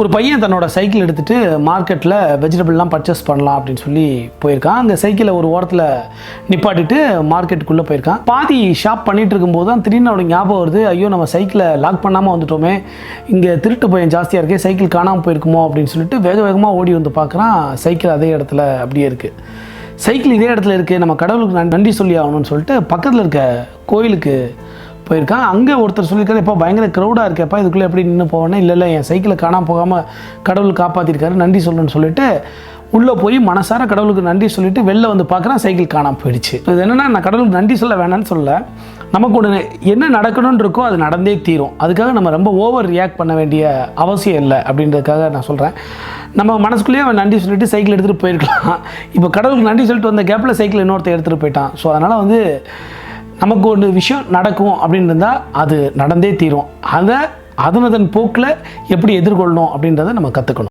ஒரு பையன் தன்னோட சைக்கிள் எடுத்துகிட்டு மார்க்கெட்டில் வெஜிடபிள்லாம் பர்ச்சேஸ் பண்ணலாம் அப்படின்னு சொல்லி போயிருக்கான். அந்த சைக்கிளை ஒரு ஓரத்தில் நிப்பாட்டிட்டு மார்க்கெட்டுக்குள்ளே போயிருக்கான். பாதி ஷாப் பண்ணிகிட்டு இருக்கும்போது தான் திடீர்னு அவனுக்கு ஞாபகம் வருது, ஐயோ நம்ம சைக்கிளை லாக் பண்ணாமல் வந்துட்டோமே, இங்கே திருட்டு பையன் ஜாஸ்தியாக இருக்கே, சைக்கிள் காணாமல் போயிருக்குமோ அப்படின்னு சொல்லிட்டு வேக வேகமாக ஓடி வந்து பார்க்குறான். சைக்கிள் அதே இடத்துல அப்படியே இருக்குது. சைக்கிள் இதே இடத்துல இருக்குது, நம்ம கடவுளுக்கு நன்றி சொல்லி ஆகணும்னு சொல்லிட்டு பக்கத்தில் இருக்க கோயிலுக்கு போயிருக்கான். அங்கே ஒருத்தர் சொல்லியிருக்காரு, எப்போ பயங்கர க்ரௌடாக இருக்கேப்பா, இதுக்குள்ளே எப்படி நின்று போவேன்னா, இல்லை என் சைக்கிளை காணாமல் போகாமல் கடவுள் காப்பாற்றிருக்காரு, நன்றி சொல்லணும்னு சொல்லிட்டு உள்ளே போய் மனசார கடவுளுக்கு நன்றி சொல்லிட்டு வெளில வந்து பார்க்குறான், சைக்கிள் காணாமல் போயிடுச்சு. இது என்னென்னா, நான் கடவுளுக்கு நன்றி சொல்ல வேணான்னு சொல்ல, நமக்கு ஒன்று என்ன நடக்கணும்னு இருக்கோ அது நடந்தே தீரும். அதுக்காக நம்ம ரொம்ப ஓவர் ரியாக்ட் பண்ண வேண்டிய அவசியம் இல்லை அப்படின்றதுக்காக நான் சொல்கிறேன். நம்ம மனசுக்குள்ளேயே அவன் நன்றி சொல்லிட்டு சைக்கிள் எடுத்துகிட்டு போயிருக்கலாம். இப்போ கடவுளுக்கு நன்றி சொல்லிட்டு வந்த கேப்பில் சைக்கிள் இன்னொருத்தர் எடுத்துகிட்டு போயிட்டான். ஸோ அதனால் வந்து நமக்கு ஒரு விஷயம் நடக்கும் அப்படின்னு இருந்தால் அது நடந்தே தீரும். அதை அதனதன் போக்கில் எப்படி எதிர்கொள்ளணும் அப்படின்றத நம்ம கற்றுக்கணும்.